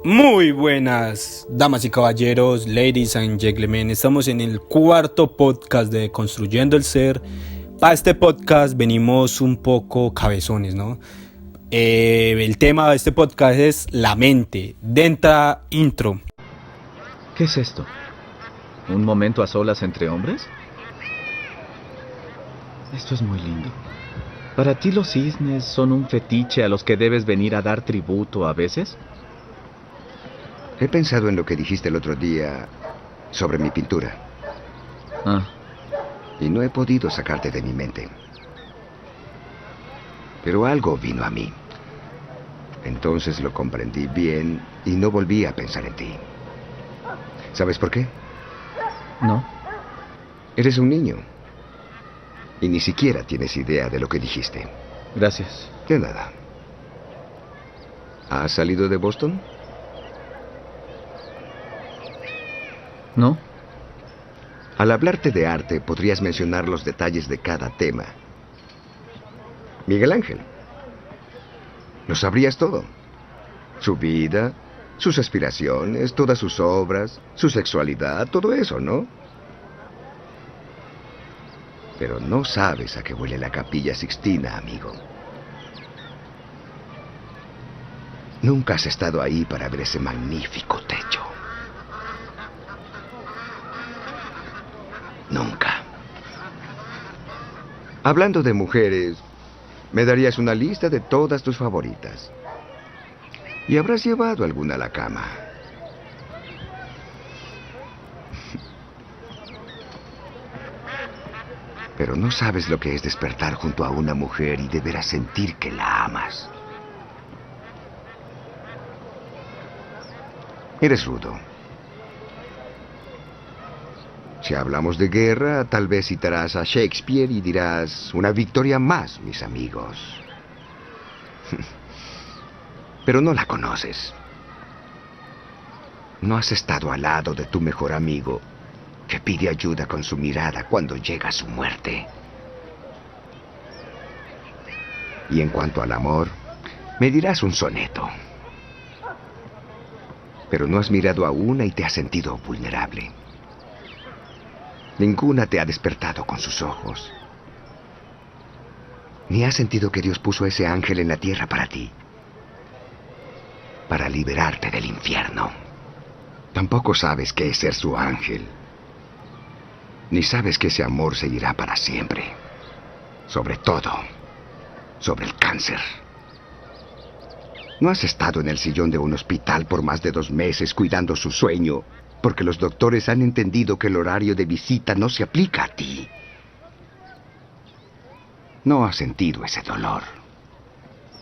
Muy buenas, damas y caballeros, ladies and gentlemen. Estamos en el cuarto podcast de Construyendo el Ser. Para este podcast venimos un poco cabezones, ¿no? El tema de este podcast es la mente. Dentro intro. ¿Qué es esto? ¿Un momento a solas entre hombres? Esto es muy lindo. ¿Para ti los cisnes son un fetiche a los que debes venir a dar tributo a veces? He pensado en lo que dijiste el otro día sobre mi pintura. Y no he podido sacarte de mi mente. Pero algo vino a mí. Entonces lo comprendí bien y no volví a pensar en ti. ¿Sabes por qué? No. Eres un niño. Y ni siquiera tienes idea de lo que dijiste. Gracias. De nada. ¿Has salido de Boston? ¿No? Al hablarte de arte, podrías mencionar los detalles de cada tema. Miguel Ángel. Lo sabrías todo. Su vida, sus aspiraciones, todas sus obras, su sexualidad, todo eso, ¿no? Pero no sabes a qué huele la Capilla Sixtina, amigo. Nunca has estado ahí para ver ese magnífico techo. Nunca. Hablando de mujeres, me darías una lista de todas tus favoritas. Y habrás llevado alguna a la cama. Pero no sabes lo que es despertar junto a una mujer y de veras sentir que la amas. Eres rudo. Si hablamos de guerra, tal vez citarás a Shakespeare y dirás, una victoria más, mis amigos. Pero no la conoces. No has estado al lado de tu mejor amigo, que pide ayuda con su mirada cuando llega su muerte. Y en cuanto al amor, me dirás un soneto. Pero no has mirado a una y te has sentido vulnerable. Ninguna te ha despertado con sus ojos. Ni has sentido que Dios puso ese ángel en la tierra para ti. Para liberarte del infierno. Tampoco sabes qué es ser su ángel. Ni sabes que ese amor seguirá para siempre. Sobre todo, sobre el cáncer. No has estado en el sillón de un hospital por más de 2 meses cuidando su sueño, porque los doctores han entendido que el horario de visita no se aplica a ti. No has sentido ese dolor,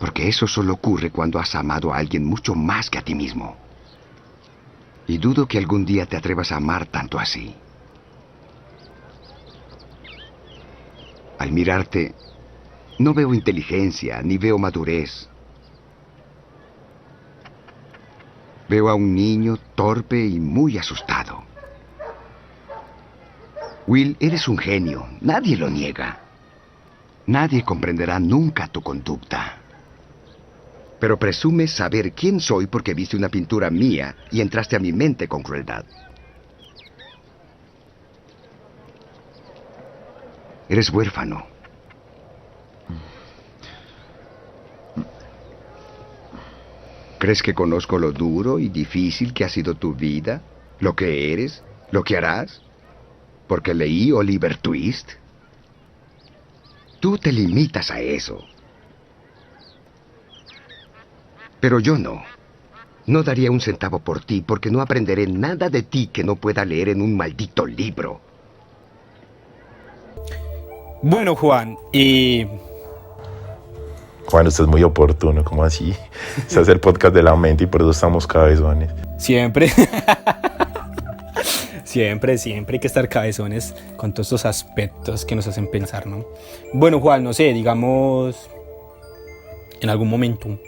porque eso solo ocurre cuando has amado a alguien mucho más que a ti mismo. Y dudo que algún día te atrevas a amar tanto así. Al mirarte, no veo inteligencia, ni veo madurez. Veo a un niño torpe y muy asustado. Will, eres un genio. Nadie lo niega. Nadie comprenderá nunca tu conducta. Pero presumes saber quién soy porque viste una pintura mía y entraste a mi mente con crueldad. Eres huérfano. ¿Crees que conozco lo duro y difícil que ha sido tu vida? ¿Lo que eres? ¿Lo que harás? ¿Porque leí Oliver Twist? Tú te limitas a eso. Pero yo no. No daría un centavo por ti porque no aprenderé nada de ti que no pueda leer en un maldito libro. Bueno, Juan, Juan, usted es muy oportuno, ¿cómo así? Se hace el podcast de la mente y por eso estamos cabezones. Siempre. Siempre hay que estar cabezones con todos estos aspectos que nos hacen pensar, ¿no? Bueno, Juan, no sé, digamos, en algún momento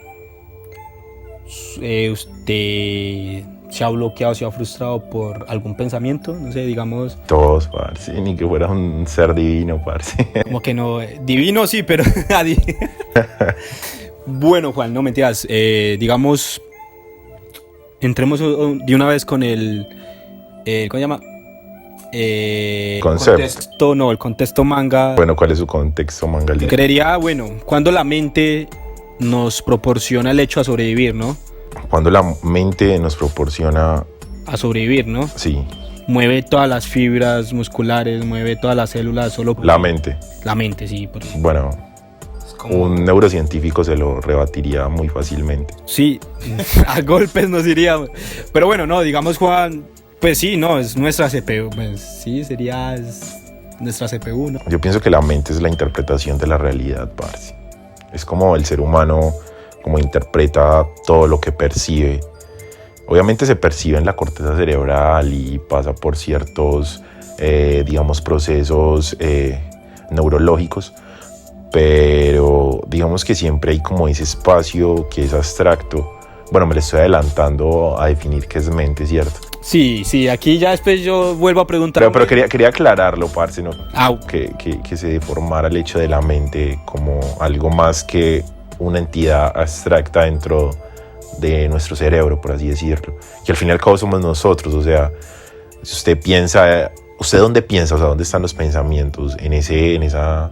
usted se ha bloqueado, se ha frustrado por algún pensamiento, no sé, digamos. Todos, parce, ni que fuera un ser divino, parce. Como que no, divino sí, pero Bueno, Juan, no mentiras, digamos, entremos de una vez con el ¿cómo se llama? Concepto. El contexto manga. Bueno, ¿cuál es su contexto manga? Creería, bueno, cuando la mente nos proporciona el hecho a sobrevivir, ¿no? Cuando la mente nos proporciona... A sobrevivir, ¿no? Sí. Mueve todas las fibras musculares, mueve todas las células solo por... La mente. La mente, sí. Bueno, un neurocientífico se lo rebatiría muy fácilmente. Sí, a golpes nos iría. Pero bueno, no, digamos, Juan, pues sí, no, es nuestra CPU. Pues sí, sería nuestra CPU, ¿no? Yo pienso que la mente es la interpretación de la realidad, parce. Es como el ser humano, como interpreta todo lo que percibe. Obviamente se percibe en la corteza cerebral y pasa por ciertos, digamos, procesos neurológicos, pero digamos que siempre hay como ese espacio que es abstracto. Bueno, me le estoy adelantando a definir qué es mente, ¿cierto? Sí, aquí ya después yo vuelvo a preguntar. Pero quería aclararlo, parce, ¿no? Ah. Que se deformara el hecho de la mente como algo más que una entidad abstracta dentro de nuestro cerebro, por así decirlo. Que al fin y al cabo somos nosotros, o sea, si usted piensa, ¿usted dónde piensa? O sea, ¿dónde están los pensamientos? En esa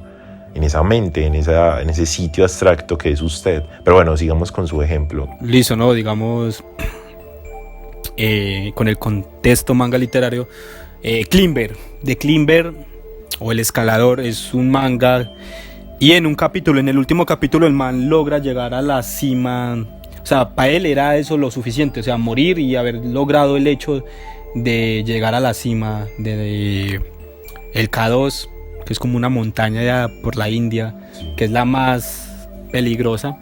mente, en ese sitio abstracto que es usted. Pero bueno, sigamos con su ejemplo. Listo, ¿no? Digamos, con el contexto manga literario, Climber, de Climber, o El Escalador, es un manga, y en el último capítulo, el man logra llegar a la cima. O sea, para él era eso lo suficiente, o sea, morir y haber logrado el hecho de llegar a la cima de el K2, que es como una montaña ya por la India, que es la más peligrosa.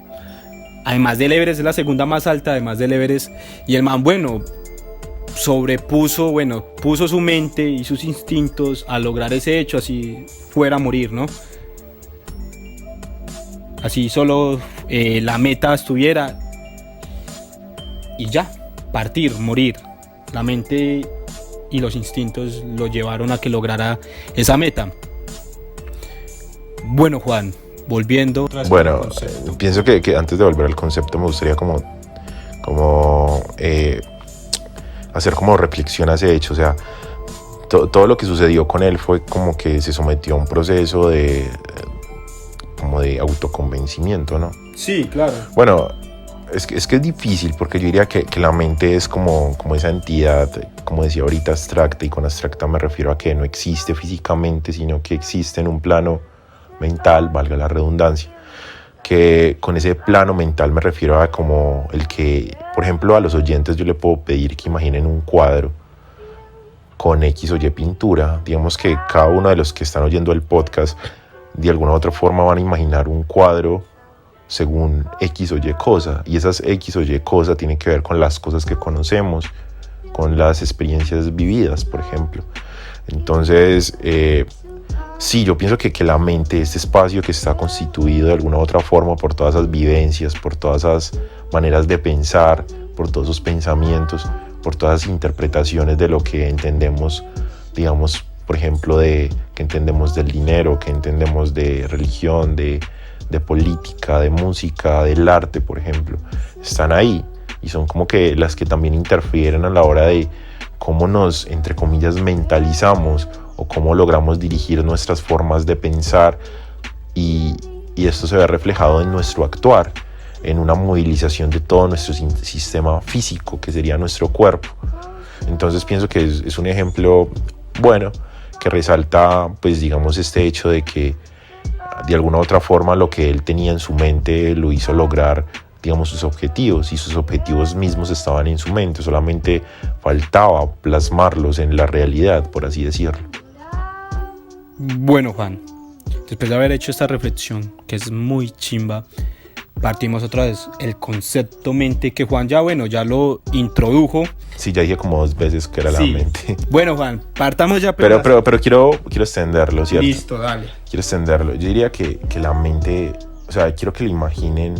Además del Everest, es la segunda más alta, además del Everest. Y el man, bueno, puso su mente y sus instintos a lograr ese hecho, así fuera a morir, ¿no? Así solo la meta estuviera y ya, partir, morir. La mente y los instintos lo llevaron a que lograra esa meta. Bueno, Juan, volviendo. Bueno, pienso que antes de volver al concepto me gustaría como hacer como reflexión a ese hecho. O sea, todo lo que sucedió con él fue como que se sometió a un proceso de autoconvencimiento, ¿no? Sí, claro. Bueno, es que es difícil, porque yo diría que la mente es como esa entidad, como decía ahorita, abstracta, y con abstracta me refiero a que no existe físicamente, sino que existe en un plano mental, valga la redundancia. Que con ese plano mental me refiero a como el que, por ejemplo, a los oyentes yo le puedo pedir que imaginen un cuadro con X o Y pintura. Digamos que cada uno de los que están oyendo el podcast de alguna u otra forma van a imaginar un cuadro según X o Y cosa, y esas X o Y cosas tienen que ver con las cosas que conocemos, con las experiencias vividas, por ejemplo. Entonces, sí, yo pienso que la mente, este espacio que está constituido de alguna u otra forma por todas esas vivencias, por todas esas maneras de pensar, por todos esos pensamientos, por todas esas interpretaciones de lo que entendemos, digamos, por ejemplo, que entendemos del dinero, que entendemos de religión, de política, de música, del arte, por ejemplo, están ahí, y son como que las que también interfieren a la hora de cómo nos, entre comillas, mentalizamos, o cómo logramos dirigir nuestras formas de pensar, y esto se ve reflejado en nuestro actuar, en una movilización de todo nuestro sistema físico, que sería nuestro cuerpo. Entonces pienso que es un ejemplo bueno, que resalta, pues digamos, este hecho de que de alguna u otra forma lo que él tenía en su mente lo hizo lograr, digamos, sus objetivos, y sus objetivos mismos estaban en su mente, solamente faltaba plasmarlos en la realidad, por así decirlo. Bueno, Juan, después de haber hecho esta reflexión, que es muy chimba, partimos otra vez el concepto mente, que Juan ya lo introdujo. Sí, ya dije como 2 veces que era la mente. Bueno, Juan, partamos ya. Pero quiero extenderlo, ¿cierto? Listo, dale. Quiero extenderlo. Yo diría que la mente, o sea, quiero que le imaginen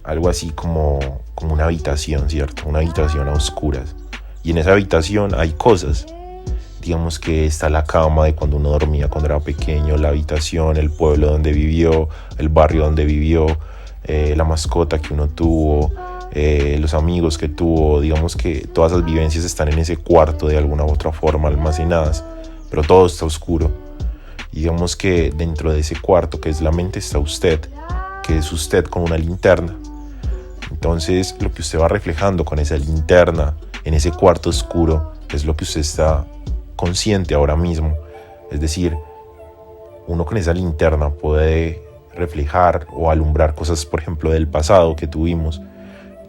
algo así como una habitación, ¿cierto? Una habitación a oscuras. Y en esa habitación hay cosas. Digamos que está la cama de cuando uno dormía cuando era pequeño, la habitación, el pueblo donde vivió, el barrio donde vivió, la mascota que uno tuvo, los amigos que tuvo, digamos que todas esas vivencias están en ese cuarto de alguna u otra forma almacenadas, pero todo está oscuro. Y digamos que dentro de ese cuarto que es la mente está usted, que es usted con una linterna. Entonces lo que usted va reflejando con esa linterna en ese cuarto oscuro es lo que usted está consciente ahora mismo. Es decir, uno con esa linterna puede reflejar o alumbrar cosas, por ejemplo, del pasado que tuvimos,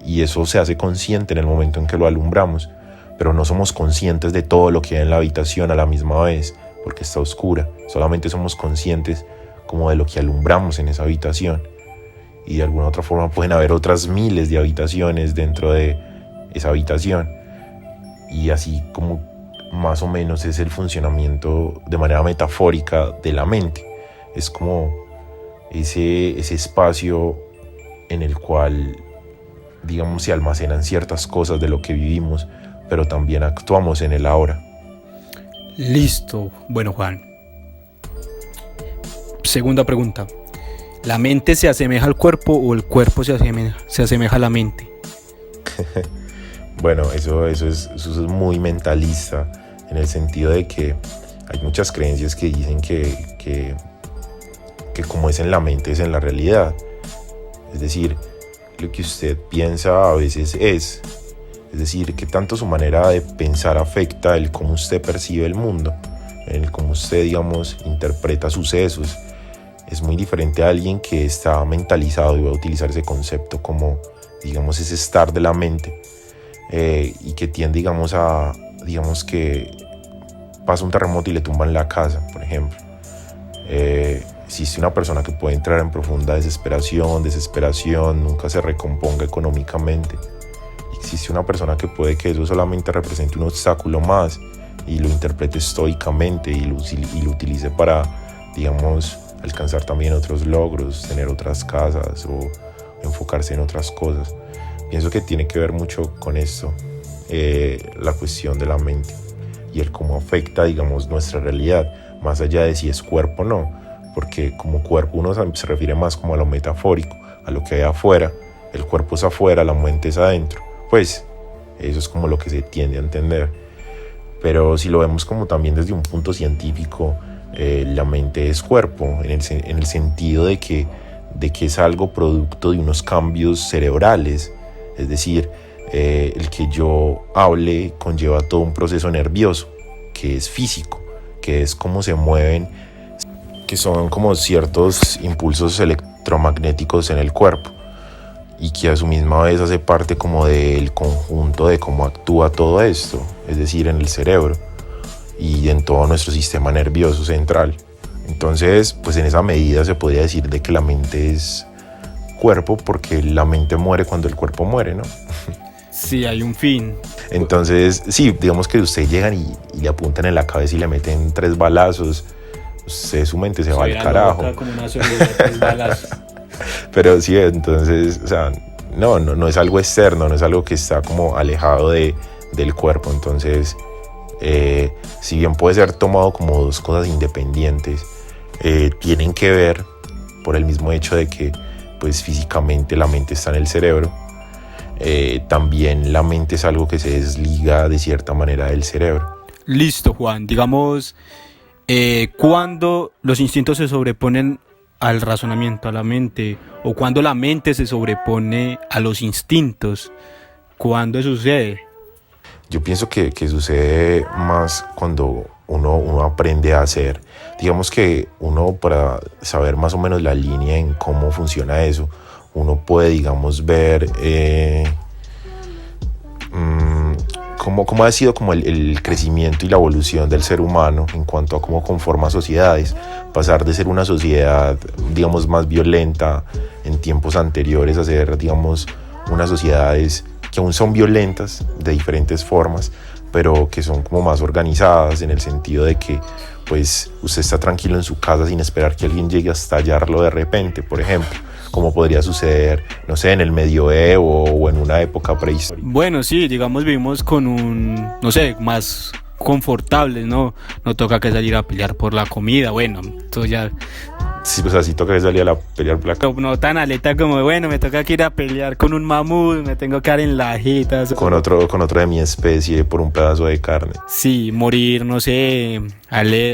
y eso se hace consciente en el momento en que lo alumbramos, pero no somos conscientes de todo lo que hay en la habitación a la misma vez, porque está oscura. Solamente somos conscientes como de lo que alumbramos en esa habitación, y de alguna otra forma pueden haber otras miles de habitaciones dentro de esa habitación, y así como más o menos es el funcionamiento de manera metafórica de la mente. Es como ese espacio en el cual, digamos, se almacenan ciertas cosas de lo que vivimos, pero también actuamos en el ahora. Listo. Bueno, Juan. Segunda pregunta. ¿La mente se asemeja al cuerpo o el cuerpo se asemeja a la mente? Bueno, eso es muy mentalista, en el sentido de que hay muchas creencias que dicen que como es en la mente es en la realidad. Es decir, lo que usted piensa a veces es decir, que tanto su manera de pensar afecta el cómo usted percibe el mundo, el cómo usted, digamos, interpreta sucesos. Es muy diferente a alguien que está mentalizado, y voy a utilizar ese concepto como, digamos, ese estar de la mente, y que tiende, digamos que pasa un terremoto y le tumban la casa, por ejemplo. Existe una persona que puede entrar en profunda desesperación, nunca se recomponga económicamente. Existe una persona que puede que eso solamente represente un obstáculo más y lo interprete estoicamente y lo utilice para, digamos, alcanzar también otros logros, tener otras casas o enfocarse en otras cosas. Pienso que tiene que ver mucho con esto, la cuestión de la mente y el cómo afecta, digamos, nuestra realidad, más allá de si es cuerpo o no, porque como cuerpo uno se refiere más como a lo metafórico, a lo que hay afuera. El cuerpo es afuera, la mente es adentro. Pues eso es como lo que se tiende a entender. Pero si lo vemos como también desde un punto científico, la mente es cuerpo, en el sentido de que es algo producto de unos cambios cerebrales. Es decir, el que yo hable conlleva todo un proceso nervioso, que es físico, que es cómo se mueven, que son como ciertos impulsos electromagnéticos en el cuerpo, y que a su misma vez hace parte como del conjunto de cómo actúa todo esto, es decir, en el cerebro y en todo nuestro sistema nervioso central. Entonces, pues en esa medida se podría decir de que la mente es cuerpo, porque la mente muere cuando el cuerpo muere, ¿no? Sí, hay un fin. Entonces, sí, digamos que ustedes llegan y le apuntan en la cabeza y le meten 3 balazos, su mente se va al carajo. Como una soledad de 3 balazos. Pero sí, entonces, o sea, no es algo externo, no es algo que está como alejado del cuerpo. Entonces, si bien puede ser tomado como 2 cosas independientes, tienen que ver por el mismo hecho de que, pues, físicamente la mente está en el cerebro. También la mente es algo que se desliga de cierta manera del cerebro. Listo, Juan. Digamos, cuando los instintos se sobreponen al razonamiento, a la mente, o cuando la mente se sobrepone a los instintos, ¿cuándo sucede? Yo pienso que sucede más cuando uno aprende a hacer. Digamos que uno, para saber más o menos la línea en cómo funciona eso, uno puede, digamos, ver cómo ha sido como el crecimiento y la evolución del ser humano en cuanto a cómo conforma sociedades. Pasar de ser una sociedad, digamos, más violenta en tiempos anteriores a ser, digamos, unas sociedades que aún son violentas de diferentes formas, pero que son como más organizadas, en el sentido de que, pues, usted está tranquilo en su casa sin esperar que alguien llegue a estallarlo de repente, por ejemplo, como podría suceder, no sé, en el medioevo o en una época prehistórica. Bueno, sí, digamos, vivimos con más confortables, ¿no? No toca que salir a pelear por la comida. Bueno, esto ya Sí, o sea, sí toca que salir a pelear por la No, no tan aleta como, bueno, me toca que ir a pelear con un mamut, me tengo que dar en la jeta. con otro de mi especie por un pedazo de carne. Sí, morir, no sé,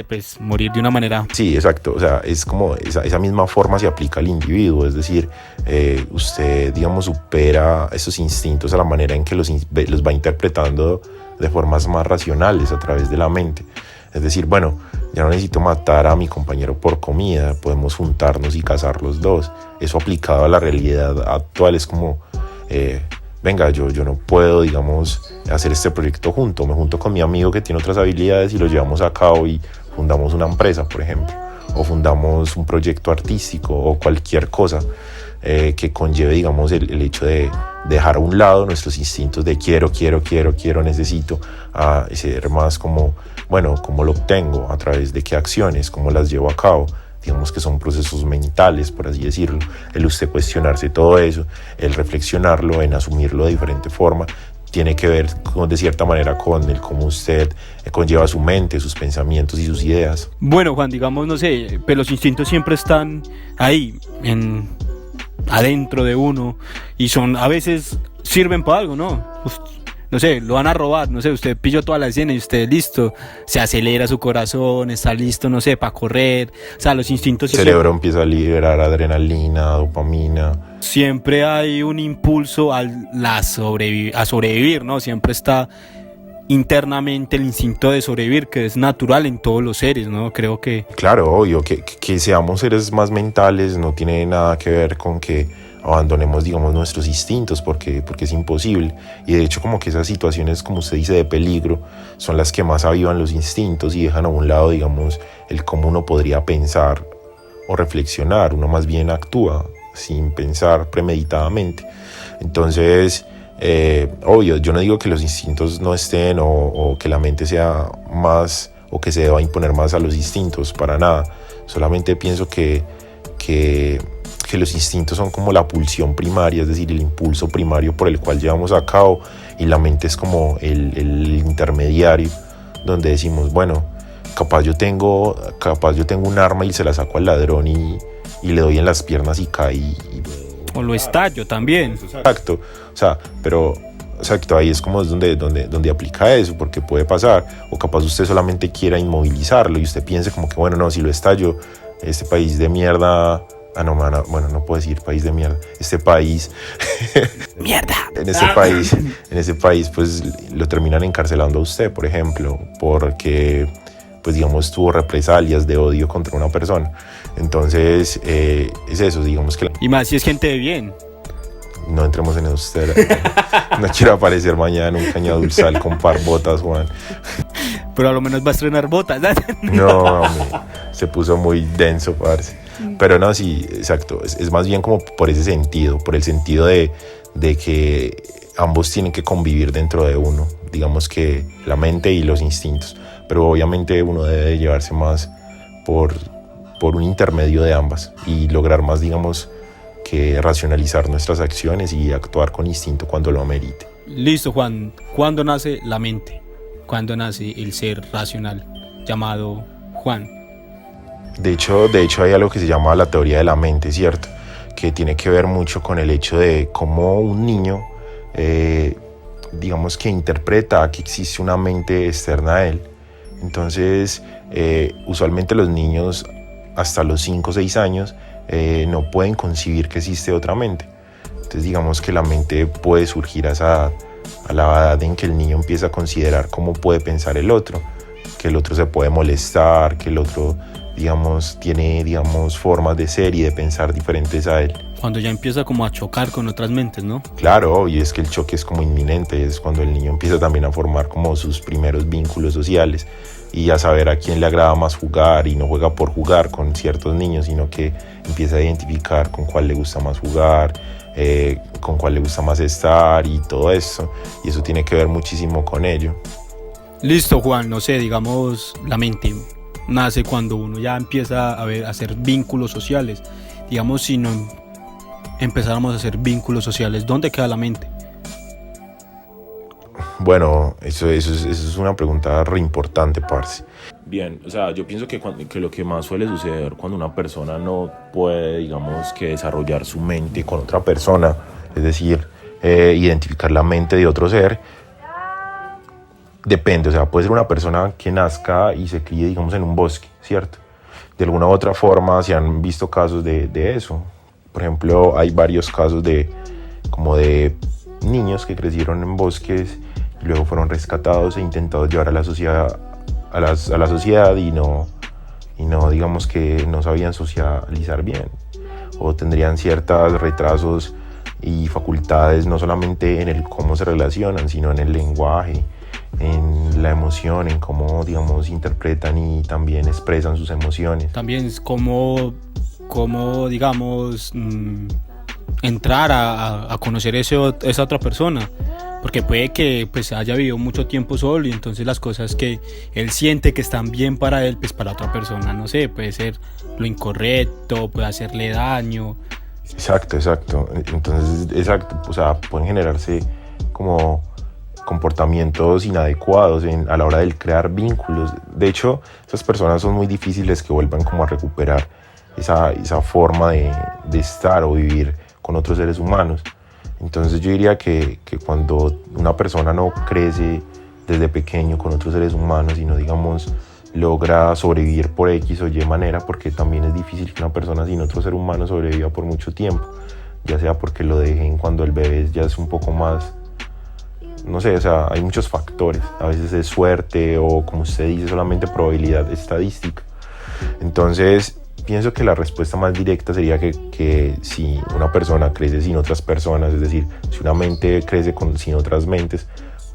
pues morir de una manera. Sí, exacto, o sea, es como esa misma forma se aplica al individuo, es decir, usted, digamos, supera esos instintos a la manera en que los va interpretando de formas más racionales a través de la mente. Es decir, bueno, ya no necesito matar a mi compañero por comida, podemos juntarnos y cazar los dos. Eso aplicado a la realidad actual es como, venga, yo no puedo, digamos, hacer este proyecto junto. Me junto con mi amigo que tiene otras habilidades y lo llevamos a cabo y fundamos una empresa, por ejemplo, o fundamos un proyecto artístico o cualquier cosa que conlleve, digamos, el hecho de dejar a un lado nuestros instintos de quiero, necesito, a ser más como, bueno, ¿cómo lo obtengo? ¿A través de qué acciones? ¿Cómo las llevo a cabo? Digamos que son procesos mentales, por así decirlo. El usted cuestionarse todo eso, el reflexionarlo, en asumirlo de diferente forma, tiene que ver de cierta manera con el cómo usted conlleva su mente, sus pensamientos y sus ideas. Bueno, Juan, digamos, no sé, pero los instintos siempre están ahí, adentro de uno, y a veces sirven para algo, ¿no? No sé, lo van a robar, no sé, usted pilló toda la escena y usted listo, se acelera su corazón, está listo, no sé, para correr, o sea, los instintos... El cerebro empieza a liberar adrenalina, dopamina. Siempre hay un impulso a sobrevivir, ¿no? Siempre está internamente el instinto de sobrevivir, que es natural en todos los seres, ¿no? Creo que... Claro, obvio, que seamos seres más mentales no tiene nada que ver con que abandonemos, digamos, nuestros instintos, porque es imposible. Y de hecho, como que esas situaciones, como usted dice, de peligro, son las que más avivan los instintos y dejan a un lado, digamos, el cómo uno podría pensar o reflexionar. Uno más bien actúa sin pensar premeditadamente. Entonces, obvio, yo no digo que los instintos no estén o que la mente sea más, o que se deba imponer más a los instintos, para nada. Solamente pienso que los instintos son como la pulsión primaria, es decir, el impulso primario por el cual llevamos a cabo, y la mente es como el intermediario, donde decimos, bueno, capaz yo tengo un arma y se la saco al ladrón y le doy en las piernas y cae. O lo estallo también. Exacto, o sea, pero... Exacto, ahí es como donde aplica eso, porque puede pasar, o capaz usted solamente quiera inmovilizarlo y usted piense como que, bueno, no, si lo estallo, este país de mierda... bueno, no puedo decir país de mierda. Este país... ¡Mierda! En ese país, pues, lo terminan encarcelando a usted, por ejemplo, porque, pues, digamos, tuvo represalias de odio contra una persona. Entonces, es eso, digamos que... Y más si es gente de bien. No entremos en eso, no quiero aparecer mañana en un cañadulzal con botas, Juan. Pero a lo menos va a estrenar botas. No, se puso muy denso, parce. Pero no, sí, exacto. Es más bien como por ese sentido, por el sentido de que ambos tienen que convivir dentro de uno. Digamos que la mente y los instintos. Pero obviamente uno debe llevarse más por un intermedio de ambas y lograr más, digamos, que racionalizar nuestras acciones y actuar con instinto cuando lo amerite. Listo, Juan. ¿Cuándo nace la mente? ¿Cuándo nace el ser racional llamado Juan? De hecho hay algo que se llama la teoría de la mente, ¿cierto? Que tiene que ver mucho con el hecho de cómo un niño, digamos que interpreta que existe una mente externa a él. Entonces, usualmente los niños hasta los 5 o 6 años no pueden concebir que existe otra mente. Entonces, digamos que la mente puede surgir a esa edad, a la edad en que el niño empieza a considerar cómo puede pensar el otro, que el otro se puede molestar, que el otro, digamos, tiene, digamos, formas de ser y de pensar diferentes a él. Cuando ya empieza como a chocar con otras mentes, ¿no? Claro, y es que el choque es como inminente, es cuando el niño empieza también a formar como sus primeros vínculos sociales y a saber a quién le agrada más jugar, y no juega por jugar con ciertos niños, sino que empieza a identificar con cuál le gusta más jugar, con cuál le gusta más estar y todo eso, y eso tiene que ver muchísimo con ello. Listo, Juan, no sé, digamos, la mente nace cuando uno ya empieza a hacer vínculos sociales. Digamos, si no empezáramos a hacer vínculos sociales, ¿dónde queda la mente? Bueno, eso es una pregunta re importante, parce. Bien, o sea, yo pienso que lo que más suele suceder cuando una persona no puede, digamos, que desarrollar su mente con otra persona, es decir, identificar la mente de otro ser, depende, o sea, puede ser una persona que nazca y se críe, digamos, en un bosque, ¿cierto? De alguna u otra forma se han visto casos de eso. Por ejemplo, hay varios casos de niños que crecieron en bosques y luego fueron rescatados e intentados llevar a la sociedad, a la sociedad y no, digamos que no sabían socializar bien o tendrían ciertos retrasos y facultades no solamente en el cómo se relacionan, sino en el lenguaje, en la emoción, en cómo, digamos, interpretan y también expresan sus emociones. También es como digamos, entrar a conocer esa otra persona, porque puede que pues haya vivido mucho tiempo solo y entonces las cosas que él siente que están bien para él, pues para otra persona, no sé, puede ser lo incorrecto, puede hacerle daño. Exacto. Entonces, o sea, pueden generarse como comportamientos inadecuados a la hora de crear vínculos. De hecho, esas personas son muy difíciles que vuelvan como a recuperar esa forma de estar o vivir con otros seres humanos. Entonces yo diría que cuando una persona no crece desde pequeño con otros seres humanos, sino, digamos, logra sobrevivir por X o Y manera, porque también es difícil que una persona sin otro ser humano sobreviva por mucho tiempo, ya sea porque lo dejen cuando el bebé ya es un poco más, no sé, o sea, hay muchos factores, a veces es suerte o, como usted dice, solamente probabilidad estadística. Entonces pienso que la respuesta más directa sería que si una persona crece sin otras personas, es decir, si una mente crece sin otras mentes,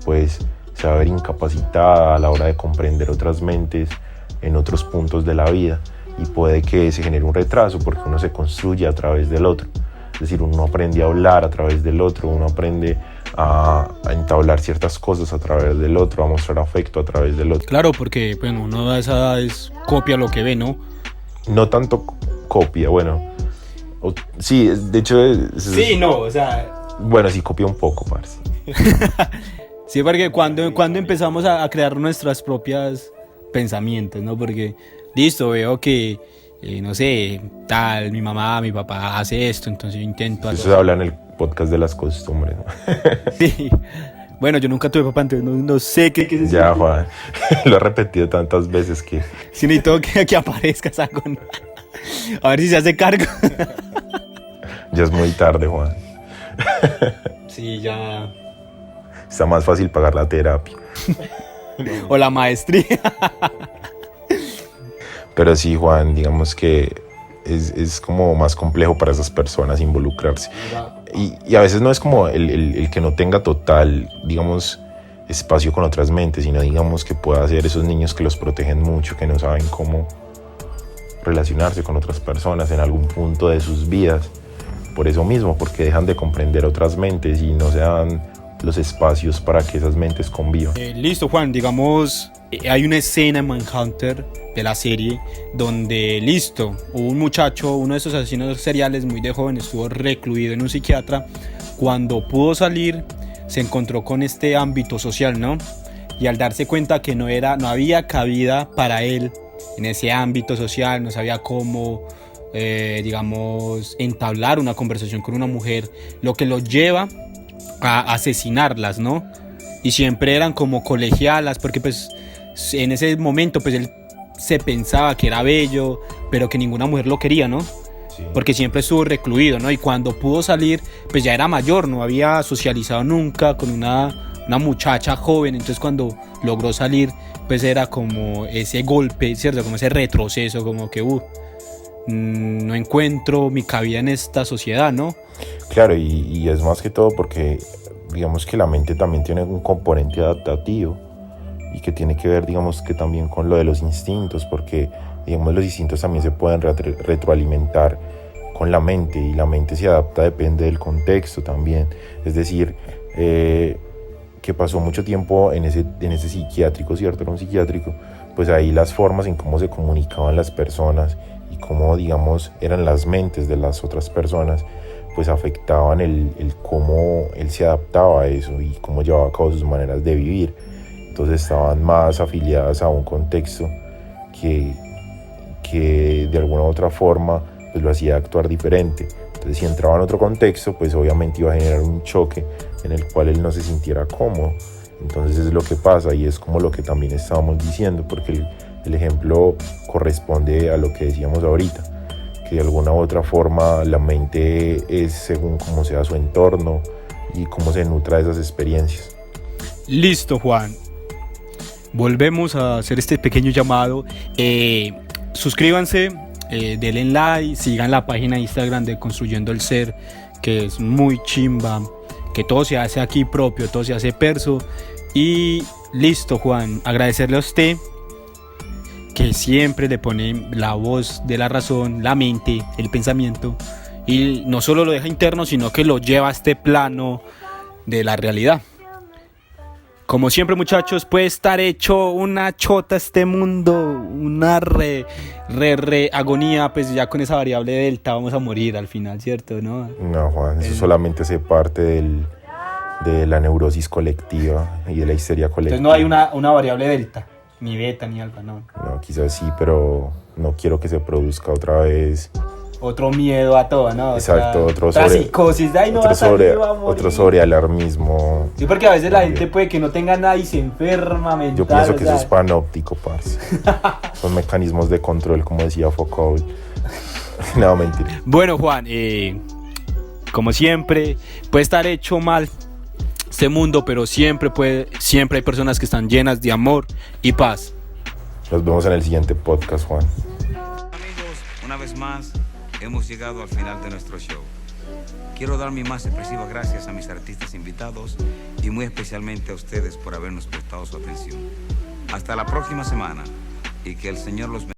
pues se va a ver incapacitada a la hora de comprender otras mentes en otros puntos de la vida y puede que se genere un retraso porque uno se construye a través del otro. Es decir, uno aprende a hablar a través del otro, uno aprende a entablar ciertas cosas a través del otro, a mostrar afecto a través del otro. Claro, porque bueno, uno a esa edad es copia lo que ve, ¿no? No tanto copia, bueno. Sí, de hecho... Sí, no, o sea... Bueno, sí copia un poco, parce. Sí, porque cuando empezamos a crear nuestras propias pensamientos, ¿no? Porque, listo, veo que, no sé, tal, mi mamá, mi papá hace esto, entonces yo intento... Eso se habla en el podcast de las costumbres, ¿no? Sí. Bueno, yo nunca tuve papá, entonces no sé qué es eso. Ya, Juan, lo he repetido tantas veces que... Sí, necesito que aparezca esa con... A ver si se hace cargo. Ya es muy tarde, Juan. Sí, ya... Está más fácil pagar la terapia. O la maestría. Pero sí, Juan, digamos que es como más complejo para esas personas involucrarse. Y a veces no es como el que no tenga total, digamos, espacio con otras mentes, sino, digamos, que pueda ser esos niños que los protegen mucho, que no saben cómo relacionarse con otras personas en algún punto de sus vidas. Por eso mismo, porque dejan de comprender otras mentes y no se dan los espacios para que esas mentes convivan. Listo, Juan, digamos, hay una escena en Mindhunter de la serie donde, listo, un muchacho, uno de esos asesinos seriales muy de joven, estuvo recluido en un psiquiatra. Cuando pudo salir, se encontró con este ámbito social, ¿no? Y al darse cuenta que no había cabida para él en ese ámbito social, no sabía cómo, digamos, entablar una conversación con una mujer, lo que lo lleva a asesinarlas, ¿no? Y siempre eran como colegialas, porque pues en ese momento pues él se pensaba que era bello, pero que ninguna mujer lo quería, ¿no? Sí. Porque siempre estuvo recluido, ¿no? Y cuando pudo salir, pues ya era mayor, no había socializado nunca con una muchacha joven, entonces cuando logró salir, pues era como ese golpe, ¿cierto? Como ese retroceso, como que no encuentro mi cabida en esta sociedad, ¿no? Claro, y es más que todo porque digamos que la mente también tiene un componente adaptativo y que tiene que ver, digamos, que también con lo de los instintos, porque digamos los instintos también se pueden retroalimentar con la mente y la mente se adapta, depende del contexto también. Es decir, que pasó mucho tiempo en ese psiquiátrico, ¿cierto? Era un psiquiátrico, pues ahí las formas en cómo se comunicaban las personas y cómo, digamos, eran las mentes de las otras personas, pues afectaban el cómo él se adaptaba a eso y cómo llevaba a cabo sus maneras de vivir. Entonces estaban más afiliadas a un contexto que de alguna u otra forma pues lo hacía actuar diferente. Entonces si entraba en otro contexto, pues obviamente iba a generar un choque en el cual él no se sintiera cómodo. Entonces es lo que pasa y es como lo que también estábamos diciendo, porque el ejemplo corresponde a lo que decíamos ahorita, que de alguna u otra forma la mente es según cómo sea su entorno y cómo se nutra de esas experiencias. Listo, Juan. Volvemos a hacer este pequeño llamado. Suscríbanse, denle like, sigan la página de Instagram de Construyendo el Ser, que es muy chimba, que todo se hace aquí propio, todo se hace perso. Y listo, Juan, agradecerle a usted que siempre le pone la voz de la razón, la mente, el pensamiento, y no solo lo deja interno, sino que lo lleva a este plano de la realidad. Como siempre, muchachos, puede estar hecho una chota este mundo, una re agonía, pues ya con esa variable delta vamos a morir al final, ¿cierto? No, Juan, eso solamente hace parte de la neurosis colectiva y de la histeria colectiva. Entonces no hay una variable delta, ni beta, ni alfa, no. No, quizás sí, pero no quiero que se produzca otra vez. Otro miedo a todo, ¿no? Exacto, otra psicosis, ay, no otro sobrealarmismo. Sí, porque a veces la gente puede que no tenga nada y se enferma mental. Yo pienso que eso es panóptico, parce. Son mecanismos de control, como decía Foucault. No, mentira. Bueno, Juan, como siempre, puede estar hecho mal este mundo, pero siempre hay personas que están llenas de amor y paz. Nos vemos en el siguiente podcast, Juan. Amigos, una vez más hemos llegado al final de nuestro show. Quiero dar mis más expresivas gracias a mis artistas invitados y muy especialmente a ustedes por habernos prestado su atención. Hasta la próxima semana y que el Señor los bendiga.